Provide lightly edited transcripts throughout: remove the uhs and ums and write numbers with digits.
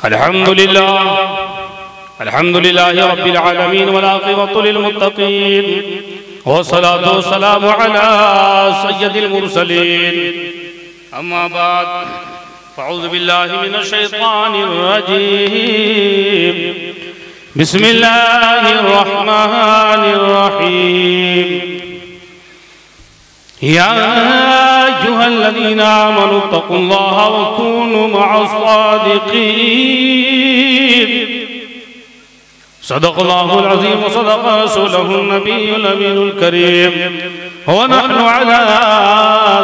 अल्हम्दुलिल्लाह अल्हम्दुलिल्लाहि रब्बिल आलमीन वल आक़िबतु लिल मुत्तक़ीन वस्सलातु वस्सलामु अला सय्यिदिल मुरसलीन अम्मा बाद फ़अऊज़ु बिल्लाहि मिनश शैतानिर रजीम बिस्मिल्लाहिर रहमानिर रहीम या अय्युहल्लज़ीना आमनू तक़ुल्लाहा व कूनू मअस-सादिक़ीन सदक़ल्लाहुल अज़ीम व सदक़ रसूलुहुन नबियुल अमीनुल करीम व नहनु अला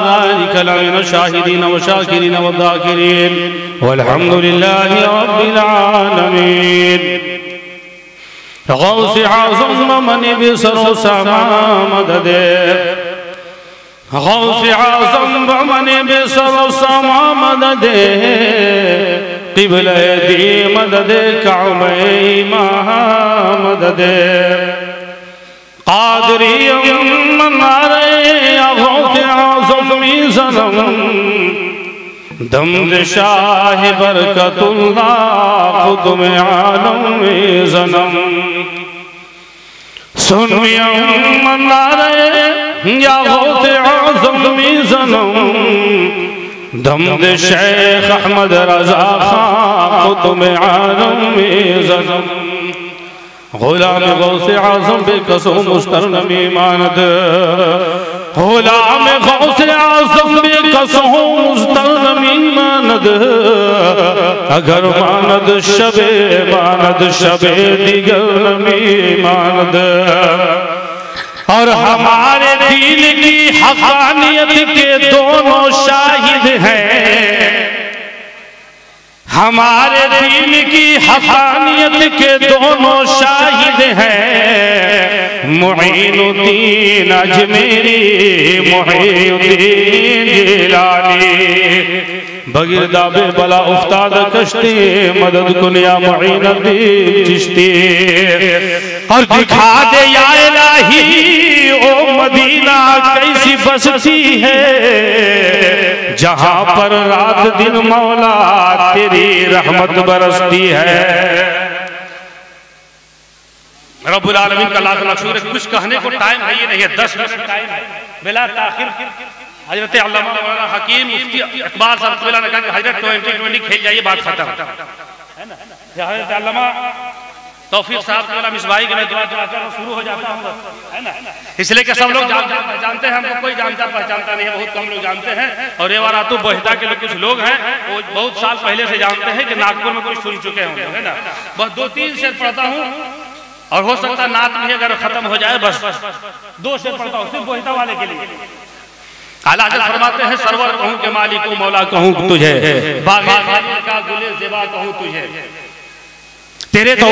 ज़ालिका लमिनश शाहिदीन व शाकिरीन व ज़ाकिरीन वल्हम्दुलिल्लाहि रब्बिल आलमीन गौसे आज़म मन बिसरो समा मददे गौसे आज़म मन बिसरो समा मददे क़िबले दी मददे काबे महा मददे क़ादरी मनारे गौसे आज़म ज़नम दम शाह बरकतुल्लाह खुद में आलम ज़नम सुनिया मनारे या गौसे आज़म ज़नम दम शेख अहमद रज़ा खां खुद में आलम ज़नम गुलाम गौसे आज़म बेकसो मुस्तरनमी मानद गुलाम गौसे आज़म बेकसो मुस्तरनमी मानद अगर मानद शबे दिगर नमी मानद और हमारे दीन की हक़ानियत के दोनों शाहिद हैं हमारे दीन की हक़ानियत के दोनों शाहिद हैं मुईनुद्दीन अजमेरी मुईनुद्दीन जिलानी बगिरदा बेबला उस्ताद कश्ती मदद कुनिया मुईनुद्दीन चिश्ती और दिखा दे या इलाही ओ मदीना कैसी बसती है जहां पर रात दिन मौला तेरी रहमत बरसती है। रब्बुल आलमीन का लाख लाख शुक्र। कुछ कहने को टाइम है ये नहीं है, 10 मिनट टाइम है बिला ताखिर। हजरत अल्लामा मौलाना हकीम मुफ्ती इकबाल साहब ने कहा कि हजरत 2020 खेल जाइए, बात खत्म है ना। हजरत अल्लामा तौफीक साहब के मिसबाही के मैं दुआ करना शुरू हो जाता हूँ, है ना। इसलिए कि सब लोग जानते हैं, हमको कोई जानता पहचानता नहीं है, बहुत कम लोग जानते हैं। और ये वारातु बोहिता के लोग कुछ लोग हैं वो बहुत साल पहले से जानते हैं कि नागपुर में कुछ सुन चुके होंगे, है ना। बस 2-3 शेर पढ़ता हूँ और हो सकता नात भी अगर खत्म हो जाए बस 2 शेर पढ़ता हूँ सिर्फ बोहिता वाले के लिए। आला हज़रत फरमाते हैं सरवर कहूँ के मालिक को मौला कहूँ तुझे, बाग़े का गुले ज़ेबा कहूँ तुझे, तेरे तो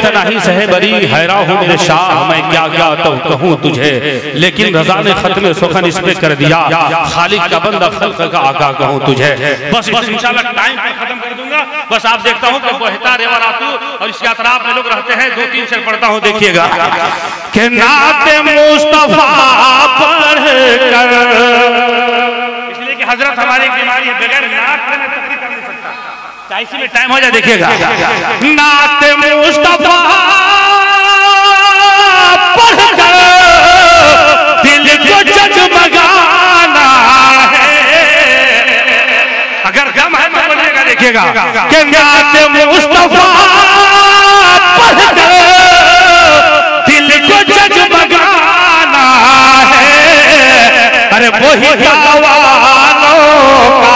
तनाही सहे बरी हैरान हूँ मेरे शाह, मैं क्या क्या तो कहूँ तुझे। लेकिन रज़ा ने खत्म सुखन इस पे कर दिया, खालिक का बंदा खल्क़ का आका कहूँ तुझे। बस इंशाल्लाह टाइम पे खत्म कर दूंगा। बस आप देखता हूँ कि बोहिता रेवारातू और इसके अतराफ में लोग रहते हैं, 2-3 शेर पढ़ता हूँ, देखिएगा कि नाते मुस्तफा पढ़ कर, इसलिए कि हजरत हमारी बीमारी है, बगैर नात में तकरीर कर नहीं सकता, इसी में टाइम हो जाए, देखिएगा। नात मुस्तफा पढ़कर दिल को जगमगाना है, अगर गम है तो बोलिएगा, देखिएगा कि नात मुस्तफा पढ़कर दिल को जगमगाना है। अरे वही गावालों का,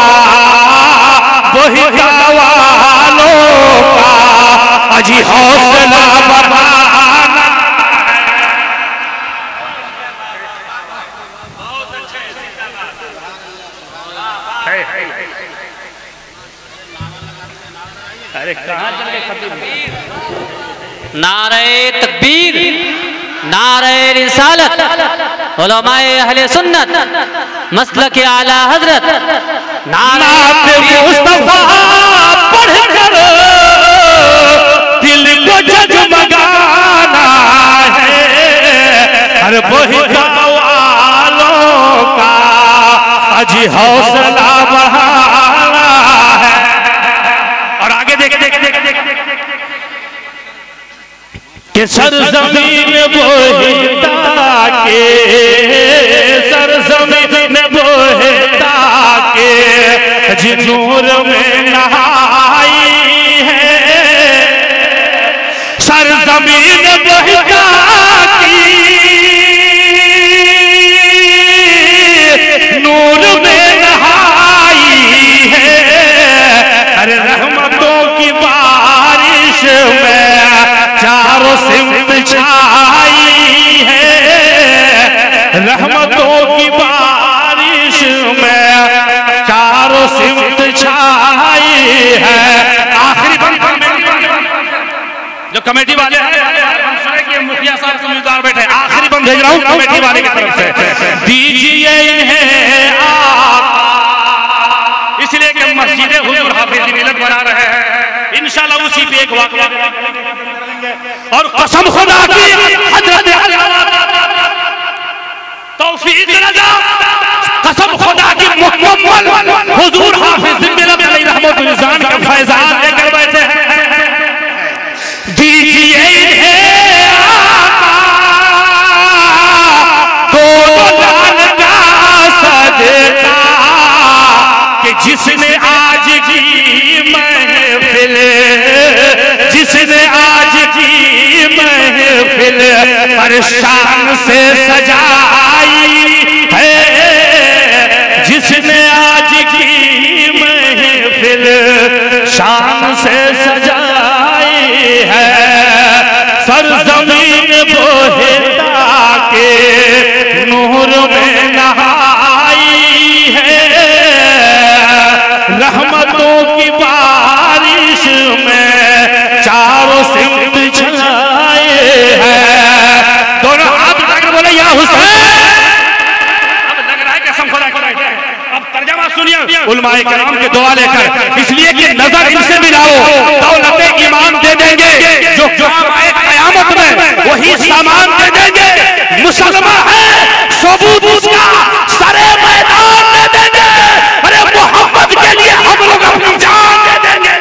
वही गावालों का अजी हौसला बढ़ाना है। बहुत अच्छे। अरे कहाँ चले खतीब? नारे तकबीर, नारे रिसालत, उलमाए अहले सुन्नत, मसलक आला हजरत, नात मुस्तफा पढ़कर दिल को जगमगाना है। हर वही गावालों का अजी हौसला बढ़ाना है। और आगे देख ये सरजमीन वो है ताके, सरजमीन वो है ताके जिनूर में नहाई है, सरजमीन वो है ताकी नूर में नहाई है। अरे रहमतों की बारिश में चारों सिमत छाई है, रहमतों की बारिश में चारों सिमत छाई है। आखिरी जो कमेटी वाले हैं, मुखिया साहब के उम्मीदवार बैठे, आखिरी बंद भेज रहा हूँ कमेटी वाले की तरफ से, दीजिए इन्हें आका, इसलिए कि मस्जिद हुजूर हाफिज मिलत बना रहे हैं। इंशाल्लाह उसी पे एक वाक़या और कसम खुदा की हजरत तौफीक रजा, कसम खुदा की मुकम्मल हुजूर हाफिज मिलत अलैहि रहमतुल्लाह का फैजान लेकर बैठे हैं। दीजिए इन्हें सदका कि जिसने आज की महफिल, जिसने आज की महफिल परेशान से सजाई है, जिसने आज की महफिल शान से सजाई है। सरजमीन वो है ताके नूर में नहाई है, रहमतों की बारिश में चारों सिमत छाए हैं। दोनों हाथ उठाकर बोले या हुसैन। अब लग रहा है कसम खुदा की। अब तर्जमा सुनिए उलमाए किराम के दुआ लेकर, इसलिए कि नजर इनसे मिलाओ, दौलत ईमान दे देंगे, जो काम आए कयामत में वही सामान दे देंगे। मुसलमान है सबूत उसका सारे मैदान दे देंगे। अरे मोहम्मद के लिए हम लोग अपनी जान दे देंगे।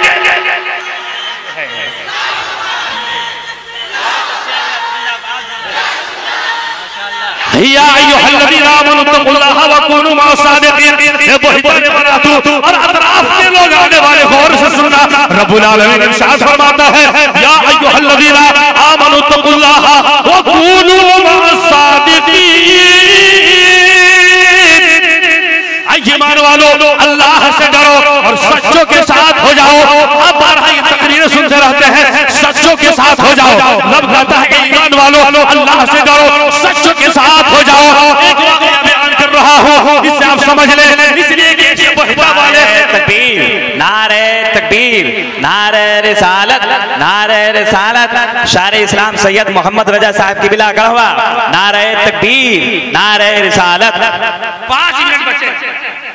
या अय्युहल्लज़ीना आमनू तक़ुल्लाहा व कूनू मअस-सादिक़ीन। ये बेहतर बनातू और अतराफ के लोग आने वाले गौर से सुनना। रब्बुल आलमीन इरशाद फरमाता है या अय्युहल्लज़ीना आमनू तक़ुल्लाहा व कूनू मअस-सादिक़ीन। ईमान वालों अल्लाह से डरो और सच्चों के साथ हो जाओ। अब बारह ये तकरीरें सुनते रहते हैं, सच्चों के साथ हो जाओ। रब कहता है ईमान वालों अल्लाह से डरो, सच्चों के साथ हो जाओ। एक वाक़या बयान कर रहा हूँ, इससे आप समझ लें। इसलिए कि वाले तकबीर, नारे तकबीर, नारे रिसालत, नारे रिसालत, शार इस्लाम सैयद मोहम्मद रजा साहब की बिला गढ़वा, नारे तकबीर, नारे रिसालत। 5 मिनट बचे,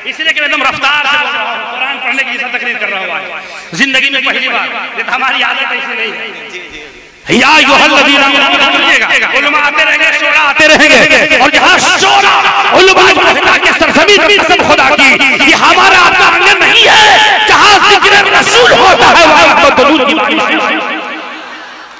इसलिए कि एकदम रफ्तार से बोल रहा हूं, कुरान पढ़ने की जैसा तकरीर कर रहा हूं जिंदगी में पहली बार। ये हमारी आदत ऐसी नहीं है। या अय्युहल्लज़ीना आमनू, उलमा आते रहेंगे, शोरा आते रहेंगे, और जहां शोरा उलमा के सरजमीन कसम खुदा की, ये हमारा आपका आंगन नहीं है जहां जिक्र रसूल होता है वहां रहमत की बारिश।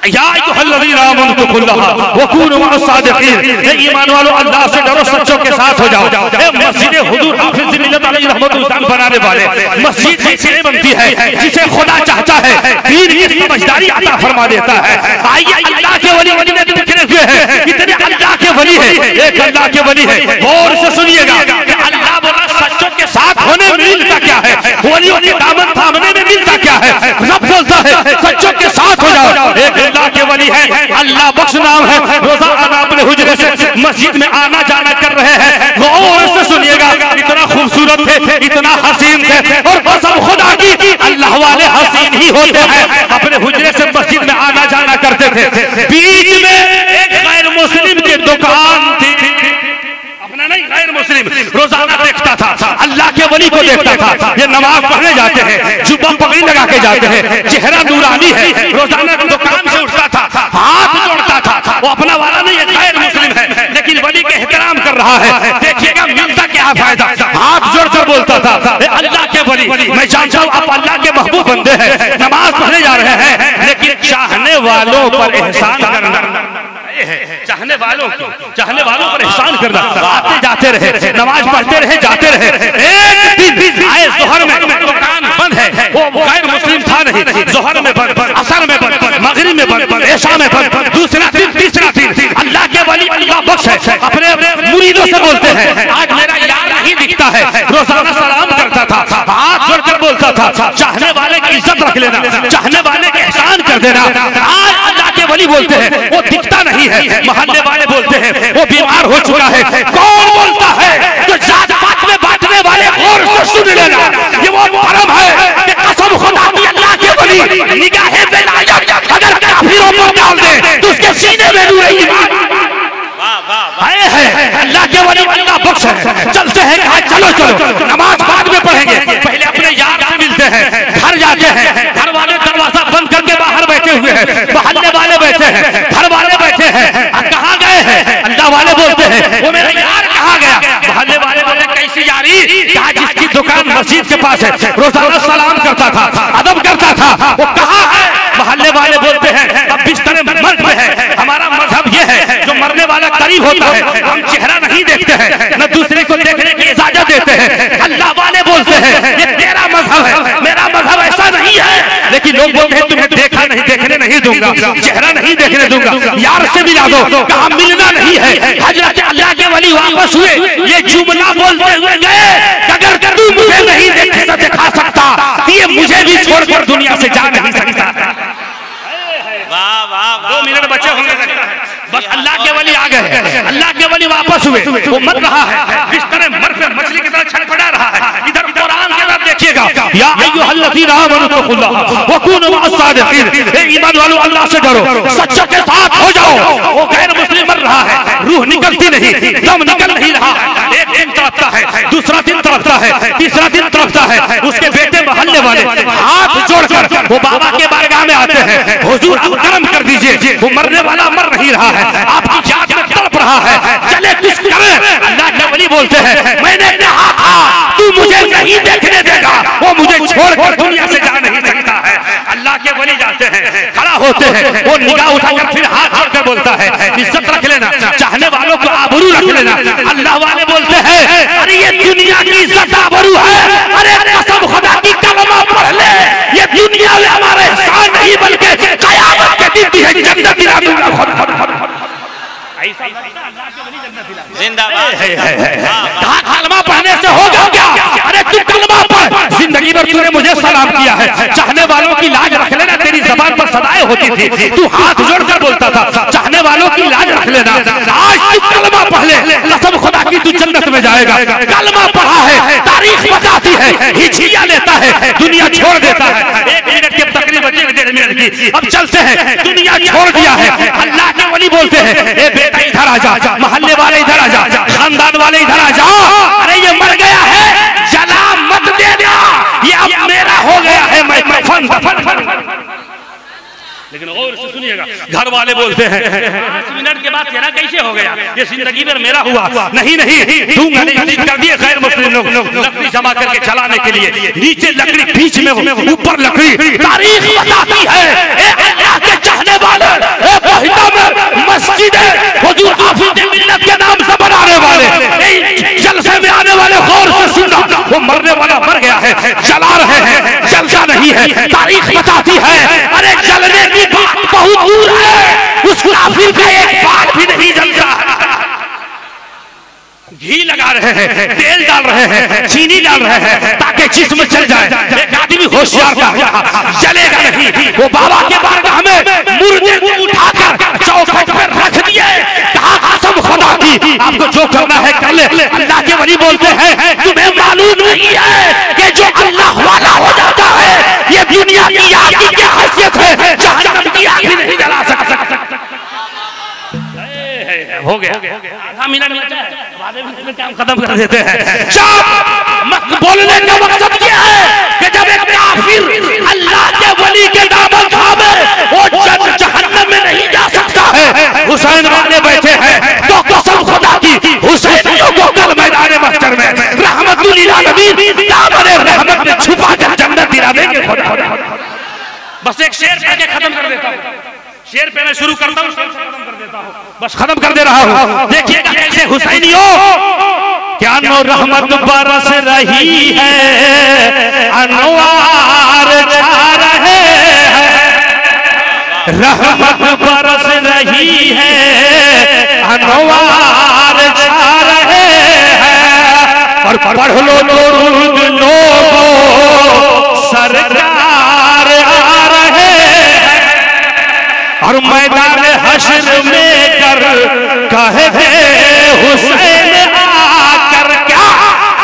या अय्युहल्लज़ीना आमनू तक़ुल्लाहा व कूनू मअस-सादिक़ीन। हे ईमान वालों अल्लाह से डरो, सच्चों के साथ हो जाओ। हे मस्जिद हुजूर हाफिज मिल्लत अलैहि रहमतुल्लाह बनाने वाले, मस्जिद ऐसी बनती है जिसे खुदा चाहता है, दीन की समझदारी अता फरमा देता है। आइए अल्लाह के वली वली में बिखरे हुए हैं, इतने अल्लाह के वली है, एक अल्लाह के वली है। गौर से सुनिएगा कि अल्लाह बोला सच्चों के साथ होने में मिलता क्या है, वलियों के दामन थामने में मिलता क्या है। रब बोलता है सच्चों के साथ हो जाओ। एक अल्लाह के वली है, अल्लाह बख्श नाम है, रोजाना अपने हुजरे से मस्जिद में आना जाना कर रहे हैं। गौर से सुनिएगा, इतना खूबसूरत थे, इतना हसीन थे, और कसम खुदा की अल्लाह वाले हसीन ही होते हैं। अपने हुजरे से मस्जिद में आना जाना करते थे। बीच में एक गैर मुस्लिम की दुकान थी, अपना नहीं गैर मुस्लिम, रोजाना देखता था, अल्लाह के वली को देखता था। ये नमाज पढ़ने जाते हैं, जुब्बा पगड़ी लगा के जाते हैं, चेहरा नूरानी है, रोजाना दुकान से उठता था, हाथ जोड़ता था। वो अपना वाला नहीं है, गैर मुस्लिम है, लेकिन वली का एहतराम कर रहा है। देखिएगा मिलता क्या फायदा, हाथ जोड़कर बोलता था अल्लाह के वली। मैं जानता हूँ आप अल्लाह के महबूब बंदे हैं, नमाज पढ़ने जा रहे हैं, लेकिन चाहने वालों वालों पर एहसान करना, चाहने वालों पर एहसान करना। आते जाते रहे, नमाज पढ़ते रहे, जाते रहे, एक दिन आए जोहर में दुकान बंद है, वो गैर मुस्लिम था नहीं, जोहर में बंद, असर में बंद, मगरिब में बंद, ऐशा में बंद, दूसरा दिन, तीसरा दिन। अल्लाह के वली अल्लाह बख्श है, अपने मुरीदों से बोलते हैं आज मेरा यार नहीं दिखता है, रोजाना सलाम करता था, हाथ जोड़कर बोलता था चाहने वाले की इज्जत रख लेना, चाहने वाले के एहसान कर देना। आज अल्लाह के वली बोलते हैं वो दिखता नहीं है, मोहल्ले वाले बोलते हैं वो बीमार हो चुका है। कौन बोलता है तो जात पात में बांटने वाले गौर से सुन लेना, ये वो भरम है कि कसम खुदा की अल्लाह के वली निगाहे बेलायक अगर काफिरों पर डाल दे तो उसके सीने में नूर ईमान है। अल्लाह के वली अल्लाह बख्श है। चलते हैं, कहा चलो चलो नमाज बाद में पढ़ेंगे, पहले अपने यार से मिलते हैं, घर जाते हैं, घर वाले दरवाजा बंद करके बाहर बैठे हुए हैं, मोहल्ले वाले बैठे हैं, घर वाले बैठे हैं, कहाँ गए हैं? अल्लाह वाले बोलते हैं वो मेरा यार कहाँ गया? मोहल्ले वाले बोले कैसी यारी? कहा जिसकी दुकान मस्जिद के पास है, रोजाना सलाम करता था, अदब करता था, वो कहाँ है? मोहल्ले वाले बोलते हैं अब बिस्तर में मर्द है, हमारा मजहब ये है जो मरने वाला करीब होता है हम चेहरा नहीं देखते हैं, न दूसरे को देखने की इजाजत देते हैं। अल्लाह वाले बोलते हैं ये तेरा मजहब है, मेरा मजहब ऐसा नहीं है। लेकिन लोग बोलते हैं तुम्हें देखा नहीं, देखने नहीं दूंगा, चेहरा नहीं देखने दूंगा, यार से मिला दो, कहा मिलना नहीं है। हजरत अल्लाह के वली वापस हुए, ये जुमला बोलते हुए गए अगर तू मुझे नहीं देखे तो दिखा सकता, ये मुझे भी छोड़कर दुनिया से जा नहीं सकता। 2 मिनट बचे होंगे बस, अल्लाह के वली आ गए, अल्लाह के वली वापस हुए, वो मर रहा है, बिस्तर में मर कर मछली की तरह छटपटा रहा है। इधर कुरान के अंदर देखिएगा या अय्युहल्लज़ीना आमनू तक़ुल्लाह व कूनू मअस-सादिक़ीन, हे ईमान वालों अल्लाह से डरो, सच्चों के साथ हो जाओ। वो गैर मुस्लिम मर रहा है, रूह निकलती नहीं, दम निकल नहीं रहा, एक दिन तड़पता है, दूसरा दिन तड़पता है, तीसरा दिन तड़पता है। उसके बेटे मोहल्ले वाले हाथ जोड़कर वो बाबा के बारगाह में आते हैं, हुजूर अब कर्म कर दीजिए, वो मरने वाला मर नहीं रहा है, आपकी जात में तड़प रहा है, चले कुछ करें। अल्लाह के वली बोलते हैं मैंने कहा था तू मुझे नहीं देखने देगा, वो मुझे छोड़कर दुनिया से जा नहीं सकता है। अल्लाह के वली जाते हैं, खड़ा होते हैं, वो निगाह उठाकर फिर हाथ जोड़कर बोलता है इज्जत रख लेना, चाहने वालों को आबरू रख लेना। अल्लाह वाले बोलते हैं अरे ये दुनिया की इज्जत आबरू है, अरे कसम खुदा की कलमा पढ़ ले, ये दुनिया में हमारे एहसान नहीं बल्कि कयामत के दिन भी जन्नत दिला दूंगा। जिंदाबाद कहा कलमा पढ़ने से होगा क्या? अरे तू कलमा पढ़, जिंदगी भर तूने मुझे सलाम किया है, चाहने वालों की लाज रख लेना, तेरी जबान पर सदाएं होती थी, तू हाथ जोड़कर बोलता था चाहने वालों की लाज रख लेना। आज तू कलमा पढ़ ले, कसम खुदा की तू जन्नत में जाएगा। कलमा पढ़ा है, तारीख बताती है, हिचिया लेता है, दुनिया छोड़ देता है। 1 मिनट की तकरीब बची, 1.5 मिनट की, अब चलते हैं, दुनिया छोड़ दिया है। अल्लाह के वली बोलते हैं ए बेटा इधर आ जा, मोहल्ले वाले इधर आ जा, खानदान वाले इधर आ जा, अरे ये मर गया है, जला मत देना, ये अब मेरा हो गया है, मैं दफन दफन। लेकिन और से सुनिएगा, घर वाले बोलते हैं 5 मिनट के बाद तेरा कैसे हो गया, ये जिंदगी में मेरा हुआ नहीं दूंगा नहीं, कर दिए गैर मुस्लिम लोग लकड़ी जमा करके चलाने के लिए, नीचे लकड़ी बीच में, ऊपर लकड़ी। तारीख बताती है अल्लाह के चाहने वाले मस्जिद हुजूर हाफिज मिल्लत के नाम से बनाने वाले, जलसे में आने वाले गौर से सुनना, वो मरने वाला मर गया है, जला रहे हैं, जलता नहीं है। तारीख बताती है अरे जलने की बात बहुत दूर है, उस काफिर का एक बात भी नहीं जलता। घी लगा रहे हैं, तेल डाल रहे हैं, चीनी डाल रहे हैं ताकि जिस्म चल जाए। एक आदमी होशियार था, जलेगा नहीं। वो बाबा के बारगाह में मुर्दे को उठाकर चौखट पर रख दिए, कहा कसम खुदा की आपको जो करना है कर ले। अल्लाह के वली बोलते हैं तुम्हें मालूम नहीं है कि जो अल्लाह वाला हो जाता है ये दुनिया की आग की क्या हैसियत है, जहन्नम की आग भी नहीं जला सकता। हो गया काम खत्म कर देते हैं। बोलने का मकसद क्या है कि जब एक काफिर अल्लाह के वली के दामन थामे वो जहन्नम में नहीं जा सकता है। हुसैन वाले बैठे हैं तो कसम खुदा की हुसैनियों को कल मैदान महशर में रहमतुल लिल आलमीन दामन रहमत में छुपा कर जन्नत दिला देंगे। बस एक शेर करके खत्म कर देता हूं। शेर पे मैं शुरू करता हूँ, शेर से खत्म कर देता हूँ, बस खत्म कर दे रहा हूँ। देखिएगा कैसे हुसैनियों क्या नो रहमत बरस रही है, अनवार छा रहे हैं, रहमत बरस रही है, अनवार छा रहे हैं। और पढ़ लो दुरूद लोगों, सरकार आ रहे हैं। और मैदान हश्र में कर कहे हुसैन आकर क्या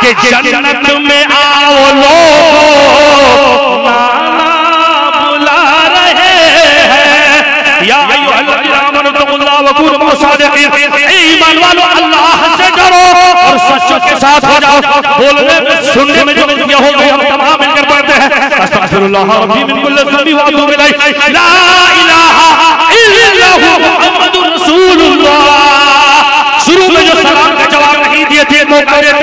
कि जन्नत में आओ लोगो, नाना बुला रहे हैं। या अय्युहल्लज़ीना आमनू तक़ुल्लाह व कूनू मअस-सादिक़ीन, ईमान वालों अल्लाह से डरो और सच्चों के साथ हो जाओ। बोलने में सुनने में जो गलतियां हो गई हम तमाम मिलकर पढ़ते हैं, अस्तगफिरुल्लाह रब्बी मिन कुल्लि ज़ंबि व अतूबु इलैह, ला इलाहा इल्लल्लाहु मुहम्मदुर रसूलुल्लाह। शुरू में जो सलाम का जवाब नहीं दिए थे, मौका देते